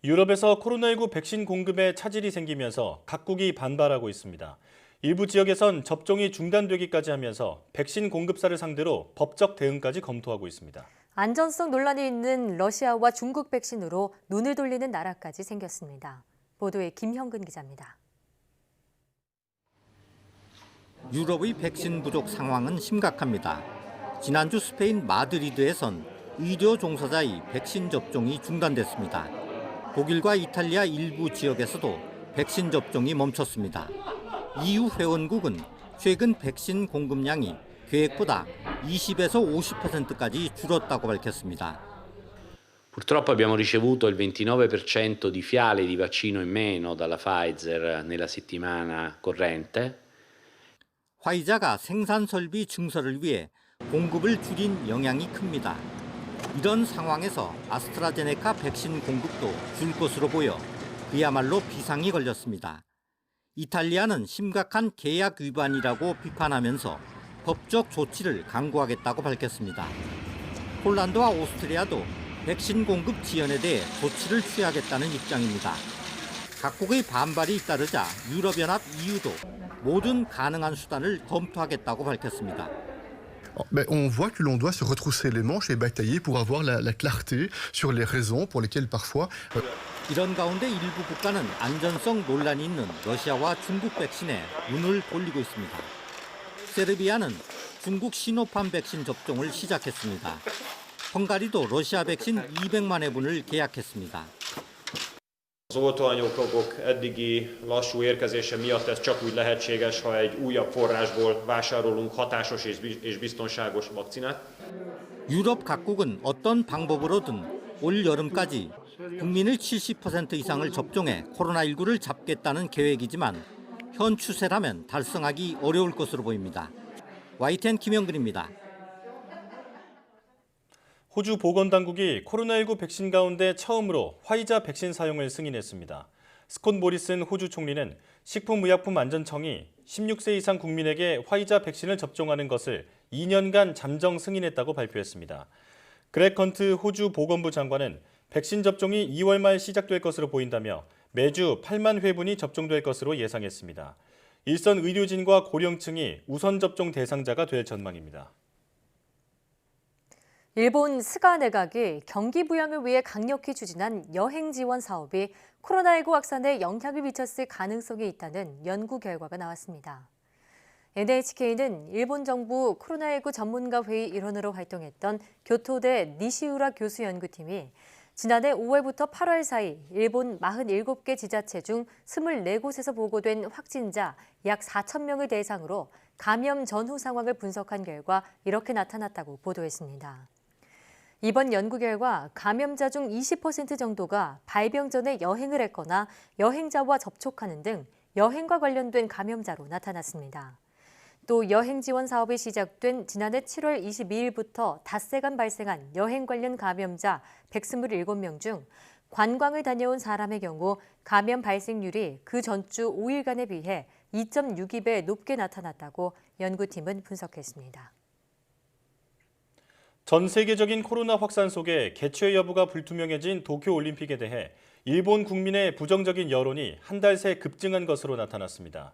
Speaker 2: 유럽에서 코로나19 백신 공급에 차질이 생기면서 각국이 반발하고 있습니다. 일부 지역에선 접종이 중단되기까지 하면서 백신 공급사를 상대로 법적 대응까지 검토하고 있습니다.
Speaker 1: 안전성 논란이 있는 러시아와 중국 백신으로 눈을 돌리는 나라까지 생겼습니다. 보도에 김형근 기자입니다.
Speaker 5: 유럽의 백신 부족 상황은 심각합니다. 지난주 스페인 마드리드에선 의료 종사자의 백신 접종이 중단됐습니다. 독일과 이탈리아 일부 지역에서도 백신 접종이 멈췄습니다. EU 회원국은 최근 백신 공급량이 계획보다 20에서 50%까지 줄었다고 밝혔습니다.
Speaker 6: Purtroppo abbiamo ricevuto il 29% di fiale di vaccino in meno dalla Pfizer nella settimana corrente.
Speaker 5: 화이자가 생산 설비 증설을 위해 공급을 줄인 영향이 큽니다. 이런 상황에서 아스트라제네카 백신 공급도 줄 것으로 보여 그야말로 비상이 걸렸습니다. 이탈리아는 심각한 계약 위반이라고 비판하면서 법적 조치를 강구하겠다고 밝혔습니다. 폴란드와 오스트리아도 백신 공급 지연에 대해 조치를 취하겠다는 입장입니다. 각국의 반발이 잇따르자 유럽연합 EU도 모든 가능한 수단을 검토하겠다고 밝혔습니다.
Speaker 8: On voit que l'on doit se retrousser les manches et batailler pour avoir la clarté sur les raisons pour lesquelles parfois.
Speaker 5: 이런 가운데 일부 국가는 안전성 논란이 있는 러시아와 중국 백신에 눈을 돌리고 있습니다. 세르비아는 중국 시노팜 백신 접종을 시작했습니다. 헝가리도 러시아 백신 200만 회분을 계약했습니다.
Speaker 9: Az oltóanyagok eddigi lassú érkezése miatt ez csak úgy lehetséges, ha egy újabb forrásból vásárolunk hatásos és biztonságos vakcinát.
Speaker 5: 유럽 각국은 어떤 방법으로든 올 여름까지 국민을 70% 이상을 접종해 코로나19를 잡겠다는 계획이지만 현 추세라면 달성하기 어려울 것으로 보입니다. YTN 김영근입니다.
Speaker 2: 호주 보건당국이 코로나19 백신 가운데 처음으로 화이자 백신 사용을 승인했습니다. 스콧 모리슨 호주 총리는 식품의약품안전청이 16세 이상 국민에게 화이자 백신을 접종하는 것을 2년간 잠정 승인했다고 발표했습니다. 그렉 헌트 호주 보건부 장관은 백신 접종이 2월 말 시작될 것으로 보인다며 매주 8만 회분이 접종될 것으로 예상했습니다. 일선 의료진과 고령층이 우선 접종 대상자가 될 전망입니다.
Speaker 1: 일본 스가 내각이 경기 부양을 위해 강력히 추진한 여행 지원 사업이 코로나19 확산에 영향을 미쳤을 가능성이 있다는 연구 결과가 나왔습니다. NHK는 일본 정부 코로나19 전문가 회의 일원으로 활동했던 교토대 니시우라 교수 연구팀이 지난해 5월부터 8월 사이 일본 47개 지자체 중 24곳에서 보고된 확진자 약 4,000명을 대상으로 감염 전후 상황을 분석한 결과 이렇게 나타났다고 보도했습니다. 이번 연구 결과 감염자 중 20% 정도가 발병 전에 여행을 했거나 여행자와 접촉하는 등 여행과 관련된 감염자로 나타났습니다. 또 여행 지원 사업이 시작된 지난해 7월 22일부터 닷새간 발생한 여행 관련 감염자 127명 중 관광을 다녀온 사람의 경우 감염 발생률이 그 전주 5일간에 비해 2.62배 높게 나타났다고 연구팀은 분석했습니다.
Speaker 2: 전 세계적인 코로나 확산 속에 개최 여부가 불투명해진 도쿄올림픽에 대해 일본 국민의 부정적인 여론이 한 달 새 급증한 것으로 나타났습니다.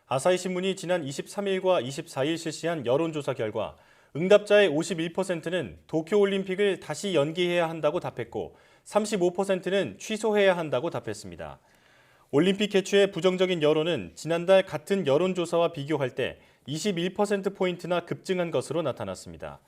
Speaker 2: 아사히 신문이 지난 23일과 24일 실시한 여론조사 결과 응답자의 51%는 도쿄올림픽을 다시 연기해야 한다고 답했고 35%는 취소해야 한다고 답했습니다. 올림픽 개최의 부정적인 여론은 지난달 같은 여론조사와 비교할 때 21%포인트나 급증한 것으로 나타났습니다.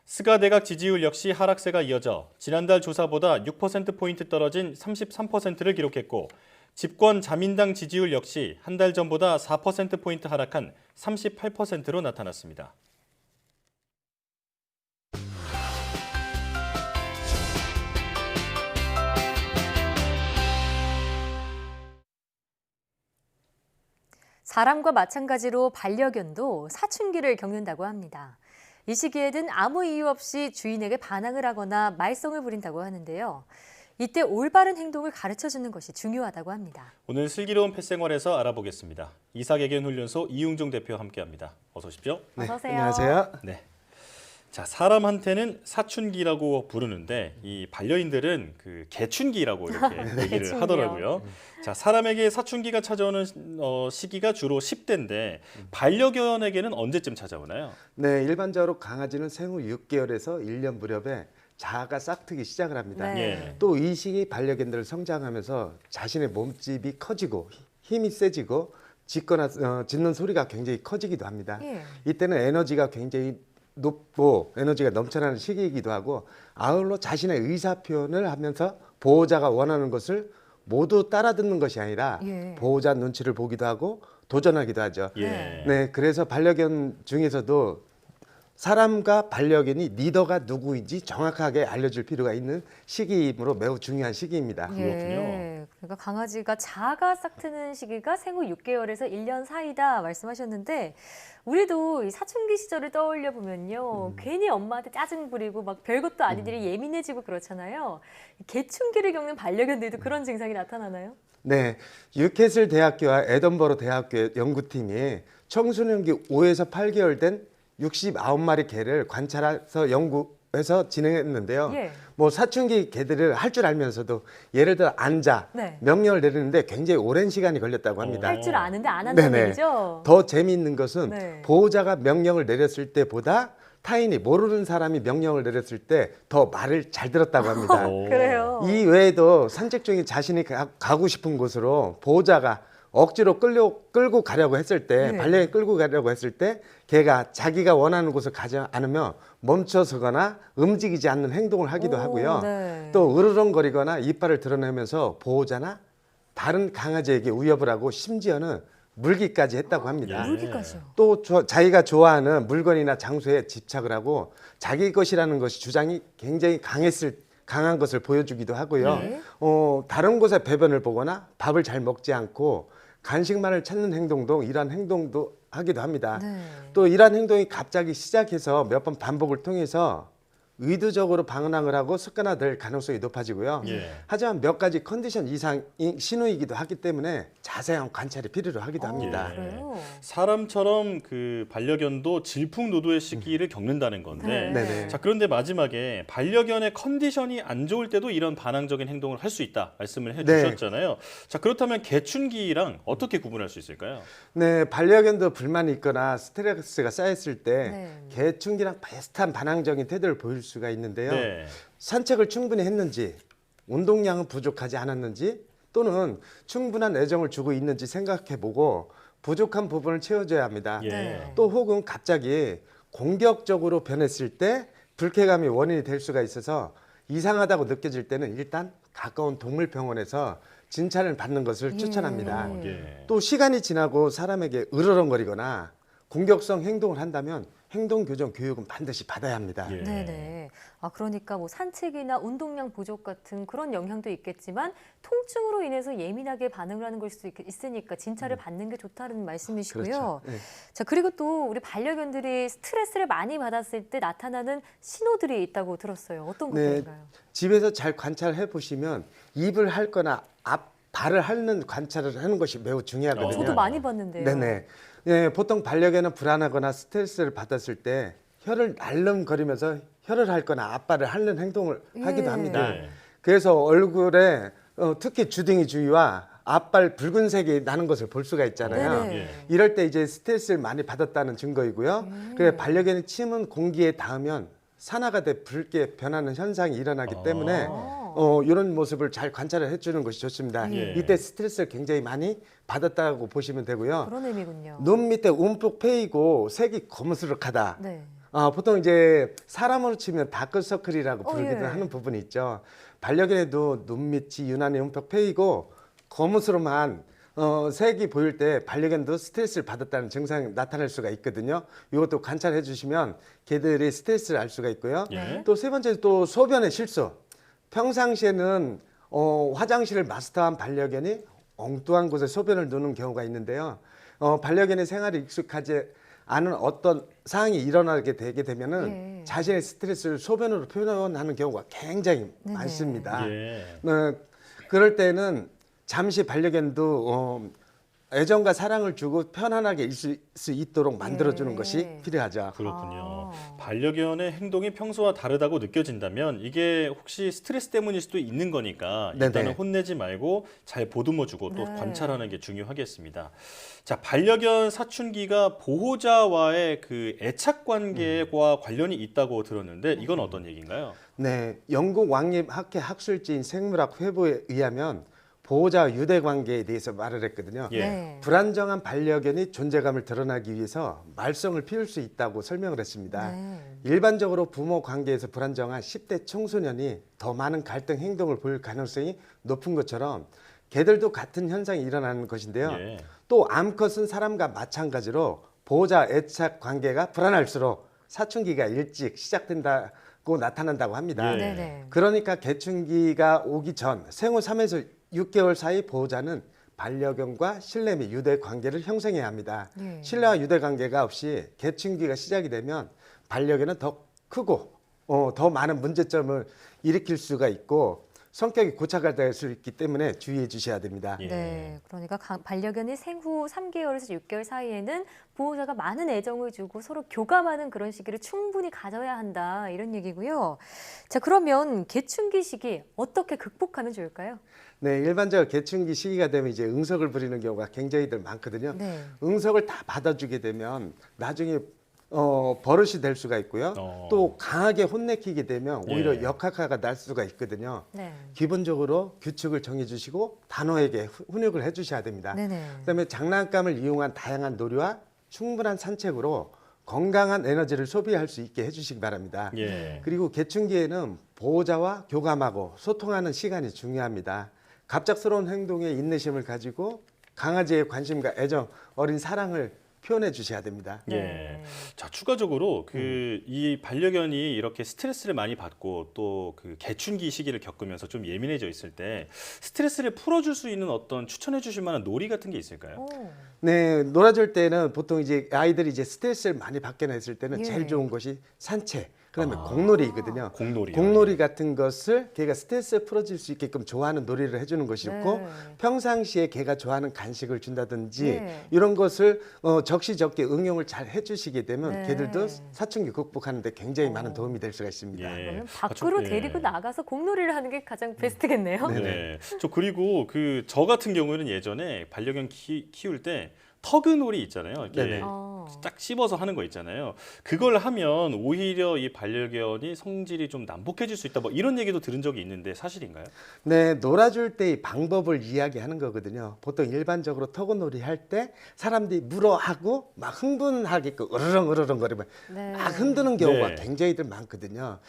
Speaker 2: 스가 내각 지지율 역시 하락세가 이어져 지난달 조사보다 6%포인트 떨어진 33%를 기록했고 집권 자민당 지지율 역시 한 달 전보다 4%포인트 하락한 38%로 나타났습니다.
Speaker 1: 사람과 마찬가지로 반려견도 사춘기를 겪는다고 합니다. 이 시기에는 아무 이유 없이 주인에게 반항을 하거나 말썽을 부린다고 하는데요. 이때 올바른 행동을 가르쳐주는 것이 중요하다고 합니다.
Speaker 2: 오늘 슬기로운 펫생활에서 알아보겠습니다. 이사개견훈련소 이웅종 대표와 함께합니다. 어서 오십시오.
Speaker 1: 어서 오세요.
Speaker 25: 안녕하세요.
Speaker 2: 네. 자, 사람한테는 사춘기라고 부르는데 이 반려인들은 그 개춘기라고 이렇게 얘기를
Speaker 1: 개춘기요.
Speaker 2: 하더라고요. 자, 사람에게 사춘기가 찾아오는 시기가 주로 10대인데 반려견에게는 언제쯤 찾아오나요?
Speaker 7: 네, 일반적으로 강아지는 생후 6개월에서 1년 무렵에 자아가 싹트기 시작을 합니다.
Speaker 2: 네.
Speaker 7: 또 이 시기 반려견들 성장하면서 자신의 몸집이 커지고 힘이 세지고 짖는 소리가 굉장히 커지기도 합니다.
Speaker 1: 예.
Speaker 7: 이때는 에너지가 굉장히 높고 에너지가 넘쳐나는 시기이기도 하고 아울러 자신의 의사 표현을 하면서 보호자가 원하는 것을 모두 따라 듣는 것이 아니라
Speaker 1: 예.
Speaker 7: 보호자 눈치를 보기도 하고 도전하기도 하죠.
Speaker 2: 예.
Speaker 7: 네, 그래서 반려견 중에서도 사람과 반려견이 리더가 누구인지 정확하게 알려줄 필요가 있는 시기이므로 매우 중요한 시기입니다.
Speaker 1: 예. 그러니까 강아지가 자아가 싹트는 시기가 생후 6개월에서 1년 사이다 말씀하셨는데 우리도 이 사춘기 시절을 떠올려 보면요. 괜히 엄마한테 짜증 부리고 막 별것도 아닌 일이 예민해지고 그렇잖아요. 개춘기를 겪는 반려견들도 그런 증상이 나타나나요?
Speaker 7: 네, 뉴캐슬 대학교와 에든버러 대학교의 연구팀이 청소년기 5에서 8개월 된 69마리 개를 관찰해서 연구해서 진행했는데요.
Speaker 1: 예.
Speaker 7: 뭐 사춘기 개들을 할 줄 알면서도 예를 들어 앉아
Speaker 1: 네.
Speaker 7: 명령을 내리는데 굉장히 오랜 시간이 걸렸다고 합니다.
Speaker 1: 할 줄 아는데 안 한다는
Speaker 7: 네네.
Speaker 1: 얘기죠?
Speaker 7: 더 재미있는 것은
Speaker 1: 네.
Speaker 7: 보호자가 명령을 내렸을 때보다 타인이 모르는 사람이 명령을 내렸을 때 더 말을 잘 들었다고 합니다.
Speaker 1: 그래요.
Speaker 7: 이 외에도 산책 중에 자신이 가고 싶은 곳으로 보호자가 억지로 끌고 가려고 했을 때
Speaker 1: 네.
Speaker 7: 반려견 끌고 가려고 했을 때 걔가 자기가 원하는 곳을 가지 않으면 멈춰서거나 움직이지 않는 행동을 하기도 하고요.
Speaker 1: 네.
Speaker 7: 또 으르렁거리거나 이빨을 드러내면서 보호자나 다른 강아지에게 위협을 하고 심지어는 물기까지 했다고 합니다.
Speaker 1: 물기까지요?
Speaker 7: 또 자기가 좋아하는 물건이나 장소에 집착을 하고 자기 것이라는 것이 주장이 굉장히 강한 것을 보여주기도 하고요.
Speaker 1: 네.
Speaker 7: 다른 곳에 배변을 보거나 밥을 잘 먹지 않고 간식만을 찾는 행동도 이러한 행동도 하기도 합니다.
Speaker 1: 네.
Speaker 7: 또 이러한 행동이 갑자기 시작해서 몇 번 반복을 통해서 의도적으로 방황을 하고 습관화될 가능성이 높아지고요.
Speaker 2: 예.
Speaker 7: 하지만 몇 가지 컨디션 이상이 신호이기도 하기 때문에 자세한 관찰이 필요로 하기도 합니다.
Speaker 1: 그래요?
Speaker 2: 사람처럼 그 반려견도 질풍노도의 시기를 겪는다는 건데
Speaker 7: 네네.
Speaker 2: 자, 그런데 마지막에 반려견의 컨디션이 안 좋을 때도 이런 반항적인 행동을 할 수 있다 말씀을 해주셨잖아요. 자, 그렇다면 개춘기랑 어떻게 구분할 수 있을까요?
Speaker 7: 네, 반려견도 불만이 있거나 스트레스가 쌓였을 때
Speaker 1: 네.
Speaker 7: 개춘기랑 비슷한 반항적인 태도를 보일 수가 있는데요.
Speaker 2: 네.
Speaker 7: 산책을 충분히 했는지, 운동량은 부족하지 않았는지, 또는 충분한 애정을 주고 있는지 생각해보고 부족한 부분을 채워줘야 합니다.
Speaker 2: 예.
Speaker 7: 또 혹은 갑자기 공격적으로 변했을 때 불쾌감이 원인이 될 수가 있어서 이상하다고 느껴질 때는 일단 가까운 동물병원에서 진찰을 받는 것을 추천합니다.
Speaker 2: 예.
Speaker 7: 또 시간이 지나고 사람에게 으르렁거리거나 공격성 행동을 한다면 행동교정 교육은 반드시 받아야 합니다.
Speaker 2: 예.
Speaker 1: 네네. 아, 그러니까 뭐 산책이나 운동량 부족 같은 그런 영향도 있겠지만 통증으로 인해서 예민하게 반응을 하는 걸 수도 있으니까 진찰을 받는 게 좋다는 말씀이시고요.
Speaker 7: 그렇죠. 네.
Speaker 1: 자, 그리고 또 우리 반려견들이 스트레스를 많이 받았을 때 나타나는 신호들이 있다고 들었어요. 어떤 것들인가요?
Speaker 7: 집에서 잘 관찰해 보시면 입을 핥거나 발을 핥는 관찰을 하는 것이 매우 중요하거든요.
Speaker 1: 저도 많이 봤는데요.
Speaker 7: 네네. 네, 보통 반려견은 불안하거나 스트레스를 받았을 때 혀를 날름거리면서 혀를 핥거나 앞발을 핥는 행동을 하기도 합니다.
Speaker 2: 네.
Speaker 7: 그래서 얼굴에 특히 주둥이 주위와 앞발 붉은색이 나는 것을 볼 수가 있잖아요.
Speaker 1: 네네.
Speaker 7: 이럴 때 이제 스트레스를 많이 받았다는 증거이고요. 그래 반려견의 침은 공기에 닿으면 산화가 붉게 변하는 현상이 일어나기 때문에 이런 모습을 잘 관찰을 해주는 것이 좋습니다.
Speaker 2: 예.
Speaker 7: 이때 스트레스를 굉장히 많이 받았다고 보시면 되고요.
Speaker 1: 그런 의미군요.
Speaker 7: 눈 밑에 움푹 패이고 색이 검은스럭하다.
Speaker 1: 네.
Speaker 7: 보통 이제 사람으로 치면 다크서클이라고 부르기도
Speaker 1: 예.
Speaker 7: 하는 부분이 있죠. 반려견에도 눈 밑이 유난히 움푹 패이고 검은스름한 색이 보일 때 반려견도 스트레스를 받았다는 증상이 나타날 수가 있거든요. 이것도 관찰해 주시면 개들이 스트레스를 알 수가 있고요.
Speaker 2: 예.
Speaker 7: 또 세 번째 또 소변의 실수. 평상시에는 화장실을 마스터한 반려견이 엉뚱한 곳에 소변을 누는 경우가 있는데요. 반려견의 생활에 익숙하지 않은 어떤 상황이 일어나게 되게 되면은 자신의 스트레스를 소변으로 표현하는 경우가 굉장히 많습니다.
Speaker 2: 예.
Speaker 7: 그럴 때는 잠시 반려견도 애정과 사랑을 주고 편안하게 있을 수 있도록 만들어주는 것이 필요하죠.
Speaker 2: 그렇군요. 반려견의 행동이 평소와 다르다고 느껴진다면 이게 혹시 스트레스 때문일 수도 있는 거니까 일단은
Speaker 7: 네네.
Speaker 2: 혼내지 말고 잘 보듬어주고 또 관찰하는 게 중요하겠습니다. 자, 반려견 사춘기가 보호자와의 그 애착 관계와 관련이 있다고 들었는데 이건 어떤 얘기인가요?
Speaker 7: 네, 영국 왕립학회 학술지인 생물학 회보에 의하면 보호자 유대 관계에 대해서 말을 했거든요.
Speaker 2: 예.
Speaker 7: 불안정한 반려견이 존재감을 드러나기 위해서 말썽을 피울 수 있다고 설명을 했습니다. 일반적으로 부모 관계에서 불안정한 10대 청소년이 더 많은 갈등 행동을 보일 가능성이 높은 것처럼 개들도 같은 현상이 일어나는 것인데요.
Speaker 2: 예.
Speaker 7: 또 암컷은 사람과 마찬가지로 보호자 애착 관계가 불안할수록 사춘기가 일찍 시작된다고 나타난다고 합니다.
Speaker 2: 예.
Speaker 7: 그러니까 개춘기가 오기 전 생후 3에서 6개월 사이 보호자는 반려견과 신뢰 및 유대 관계를 형성해야 합니다. 신뢰와 유대 관계가 없이 개춘기가 시작이 되면 반려견은 더 크고 더 많은 문제점을 일으킬 수가 있고 성격이 고착화될 수 있기 때문에 주의해 주셔야 됩니다.
Speaker 1: 네, 그러니까 반려견이 생후 3개월에서 6개월 사이에는 보호자가 많은 애정을 주고 서로 교감하는 그런 시기를 충분히 가져야 한다 이런 얘기고요. 자, 그러면 개춘기 시기 어떻게 극복하면 좋을까요?
Speaker 7: 네, 일반적으로 개춘기 시기가 되면 이제 응석을 부리는 경우가 굉장히들 많거든요. 응석을 다 받아주게 되면 나중에 버릇이 될 수가 있고요. 또 강하게 혼내키게 되면 오히려 역학화가 날 수가 있거든요. 기본적으로 규칙을 정해주시고 단호하게 훈육을 해주셔야 됩니다. 그다음에 장난감을 이용한 다양한 놀이와 충분한 산책으로 건강한 에너지를 소비할 수 있게 해주시기 바랍니다. 그리고 개춘기에는 보호자와 교감하고 소통하는 시간이 중요합니다. 갑작스러운 행동에 인내심을 가지고 강아지의 관심과 애정, 어린 사랑을 표현해 주셔야 됩니다.
Speaker 2: 예. 자, 추가적으로 이 반려견이 이렇게 스트레스를 많이 받고 또 그 개춘기 시기를 겪으면서 좀 예민해져 있을 때 스트레스를 풀어줄 수 있는 어떤 추천해 주실 만한 놀이 같은 게 있을까요?
Speaker 7: 네, 놀아줄 때는 보통 이제 아이들이 이제 스트레스를 많이 받거나 했을 때는 제일 좋은 것이 산책, 그다음에 공놀이거든요. 공놀이 같은 것을 걔가 스트레스 풀어줄 수 있게끔 좋아하는 놀이를 해주는 것이 좋고 평상시에 걔가 좋아하는 간식을 준다든지 이런 것을 적시적게 응용을 잘 해주시게 되면 걔들도 사춘기 극복하는 데 굉장히 많은 도움이 될 수가 있습니다.
Speaker 1: 그러면 밖으로 데리고 나가서 공놀이를 하는 게 가장 베스트겠네요.
Speaker 2: 네. 저 그리고 저 같은 경우에는 예전에 반려견 키울 때 터그놀이 있잖아요. 이렇게 딱 씹어서 하는 거 있잖아요. 그걸 하면 오히려 이 반려견이 성질이 좀 난폭해질 수 있다. 뭐 이런 얘기도 들은 적이 있는데 사실인가요?
Speaker 7: 네, 놀아줄 때의 방법을 이야기하는 거거든요. 보통 일반적으로 터그놀이 할 때 사람들이 물어하고 막 흥분하게끔 으르렁거리면 막 흔드는 경우가 굉장히들 많거든요.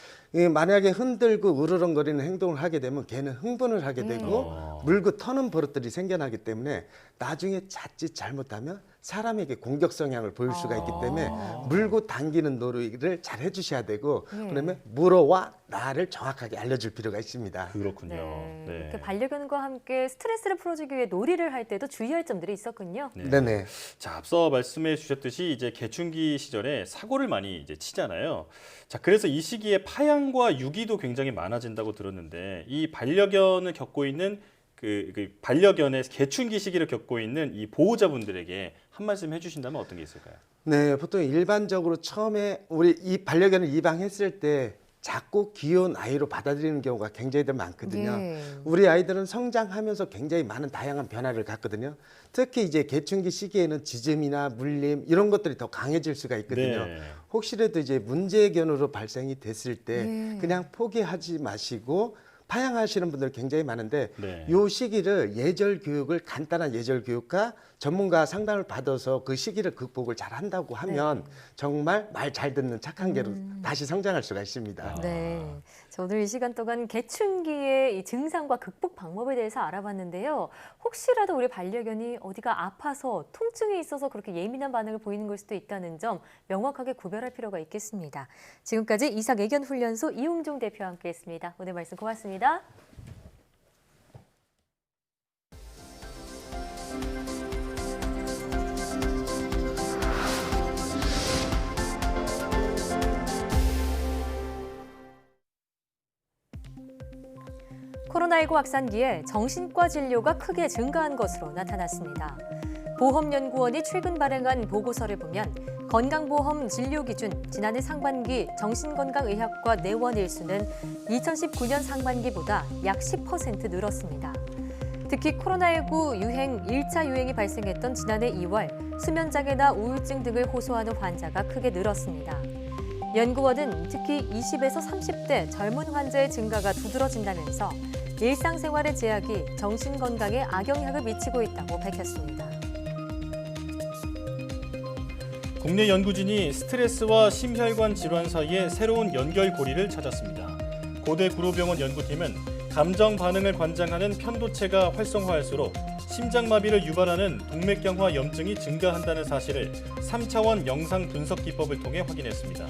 Speaker 7: 만약에 흔들고 으르렁거리는 행동을 하게 되면 걔는 흥분을 하게 되고 물고 터는 버릇들이 생겨나기 때문에 나중에 자칫 잘못하면 사람에게 공격 성향을 보일 수가 있기 때문에 물고 당기는 놀이를 잘 해주셔야 되고 그러면 물어와 나를 정확하게 알려줄 필요가 있습니다.
Speaker 2: 그렇군요.
Speaker 1: 이렇게 반려견과 함께 스트레스를 풀어주기 위해 놀이를 할 때도 주의할 점들이 있었군요.
Speaker 7: 네네.
Speaker 2: 자, 앞서 말씀해 주셨듯이 이제 개춘기 시절에 사고를 많이 이제 치잖아요. 자, 그래서 이 시기에 파양과 유기도 굉장히 많아진다고 들었는데 이 반려견을 겪고 있는 그 반려견의 개춘기 시기를 겪고 있는 이 보호자분들에게 한 말씀 해주신다면 어떤 게 있을까요?
Speaker 7: 네, 보통 일반적으로 처음에 우리 이 반려견을 입양했을 때 작고 귀여운 아이로 받아들이는 경우가 굉장히 많거든요. 우리 아이들은 성장하면서 굉장히 많은 다양한 변화를 갖거든요. 특히 이제 개춘기 시기에는 짖음이나 물림 이런 것들이 더 강해질 수가 있거든요. 혹시라도 이제 문제견으로 발생이 됐을 때 그냥 포기하지 마시고 파양하시는 분들 굉장히 많은데 이 시기를 예절 교육을 간단한 예절 교육과 전문가 상담을 받아서 그 시기를 극복을 잘 한다고 하면 정말 말 잘 듣는 착한 개로 다시 성장할 수가 있습니다.
Speaker 1: 네, 오늘 이 시간 동안 개춘기의 이 증상과 극복 방법에 대해서 알아봤는데요. 혹시라도 우리 반려견이 어디가 아파서 통증이 있어서 그렇게 예민한 반응을 보이는 걸 수도 있다는 점 명확하게 구별할 필요가 있겠습니다. 지금까지 이삭애견훈련소 이웅종 대표와 함께했습니다. 오늘 말씀 고맙습니다. 코로나19 확산기에 정신과 진료가 크게 증가한 것으로 나타났습니다. 보험연구원이 최근 발행한 보고서를 보면 건강보험 진료기준 지난해 상반기 정신건강의학과 내원 일수는 2019년 상반기보다 약 10% 늘었습니다. 특히 코로나19 유행 1차 유행이 발생했던 지난해 2월 수면장애나 우울증 등을 호소하는 환자가 크게 늘었습니다. 연구원은 특히 20에서 30대 젊은 환자의 증가가 두드러진다면서 일상생활의 제약이 정신건강에 악영향을 미치고 있다고 밝혔습니다.
Speaker 2: 국내 연구진이 스트레스와 심혈관 질환 사이에 새로운 연결고리를 찾았습니다. 고대 구로병원 연구팀은 감정 반응을 관장하는 편도체가 활성화할수록 심장마비를 유발하는 동맥경화 염증이 증가한다는 사실을 3차원 영상 분석 기법을 통해 확인했습니다.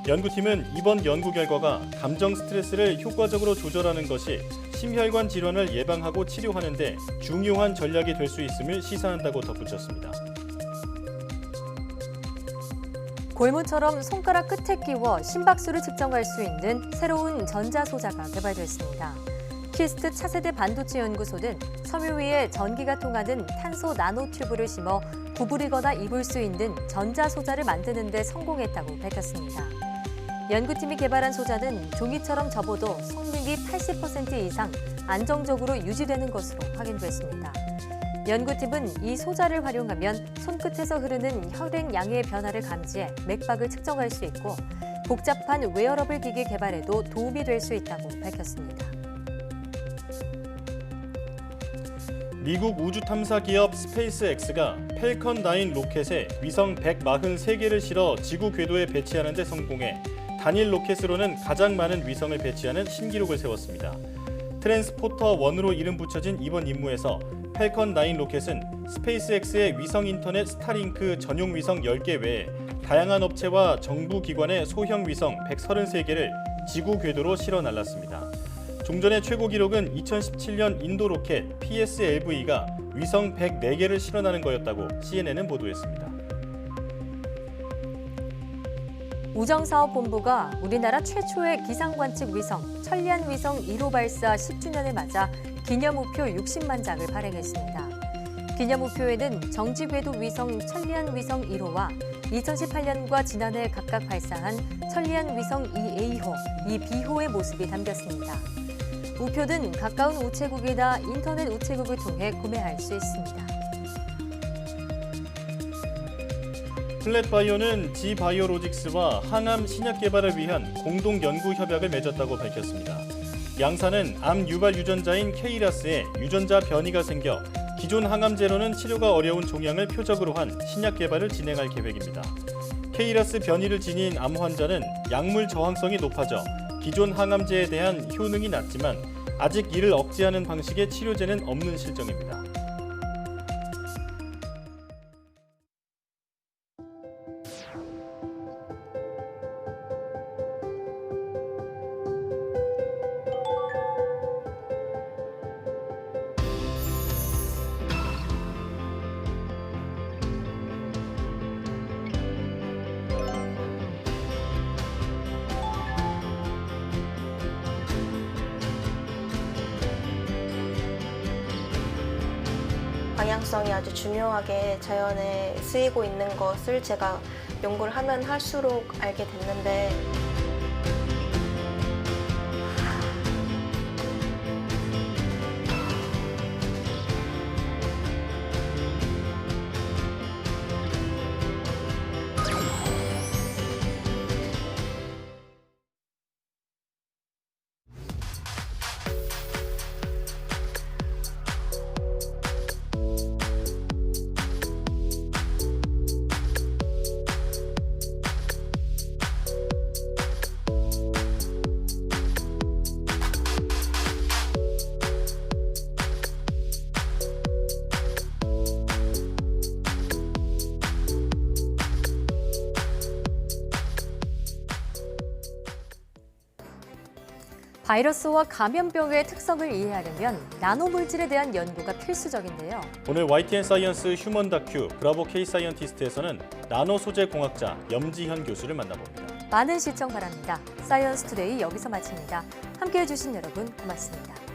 Speaker 2: 연구팀은 이번 연구 결과가 감정 스트레스를 효과적으로 조절하는 것이 심혈관 질환을 예방하고 치료하는 데 중요한 전략이 될 수 있음을 시사한다고 덧붙였습니다.
Speaker 1: 골무처럼 손가락 끝에 끼워 심박수를 측정할 수 있는 새로운 전자소자가 개발됐습니다. 키스트 차세대 반도체 연구소는 섬유 위에 전기가 통하는 탄소 나노튜브를 심어 구부리거나 입을 수 있는 전자소자를 만드는 데 성공했다고 밝혔습니다. 연구팀이 개발한 소자는 종이처럼 접어도 성능이 80% 이상 안정적으로 유지되는 것으로 확인됐습니다. 연구팀은 이 소자를 활용하면 손끝에서 흐르는 혈액양의 변화를 감지해 맥박을 측정할 수 있고 복잡한 웨어러블 기기 개발에도 도움이 될 수 있다고 밝혔습니다.
Speaker 2: 미국 우주탐사 기업 스페이스X가 펠컨 9 로켓에 위성 143개를 실어 지구 궤도에 배치하는 데 성공해 단일 로켓으로는 가장 많은 위성을 배치하는 신기록을 세웠습니다. 트랜스포터 1으로 이름 붙여진 이번 임무에서 펠컨 9 로켓은 스페이스X의 위성 인터넷 스타링크 전용 위성 10개 외에 다양한 업체와 정부 기관의 소형 위성 133개를 지구 궤도로 실어 날랐습니다. 종전의 최고 기록은 2017년 인도 로켓 PSLV가 위성 104개를 실어나는 거였다고 CNN은 보도했습니다.
Speaker 1: 우정사업본부가 우리나라 최초의 기상관측 위성 천리안위성 1호 발사 10주년을 맞아 기념우표 60만 장을 발행했습니다. 기념우표에는 정지궤도 위성 천리안위성 1호와 2018년과 지난해 각각 발사한 천리안위성 2A호, 2B호의 모습이 담겼습니다. 우표는 가까운 우체국이나 인터넷 우체국을 통해 구매할 수 있습니다.
Speaker 2: 플랫바이오는 지바이오로직스와 항암 신약 개발을 위한 공동 연구 협약을 맺었다고 밝혔습니다. 양사는 암 유발 유전자인 케이라스에 유전자 변이가 생겨 기존 항암제로는 치료가 어려운 종양을 표적으로 한 신약 개발을 진행할 계획입니다. 케이라스 변이를 지닌 암 환자는 약물 저항성이 높아져 기존 항암제에 대한 효능이 낮지만 아직 이를 억제하는 방식의 치료제는 없는 실정입니다.
Speaker 10: 방향성이 아주 중요하게 자연에 쓰이고 있는 것을 제가 연구를 하면 할수록 알게 됐는데
Speaker 1: 바이러스와 감염병의 특성을 이해하려면 나노물질에 대한 연구가 필수적인데요.
Speaker 2: 오늘 YTN 사이언스 휴먼 다큐 브라보 K 사이언티스트에서는 나노 소재 공학자 염지현 교수를 만나봅니다.
Speaker 1: 많은 시청 바랍니다. 사이언스 투데이 여기서 마칩니다. 함께해 주신 여러분 고맙습니다.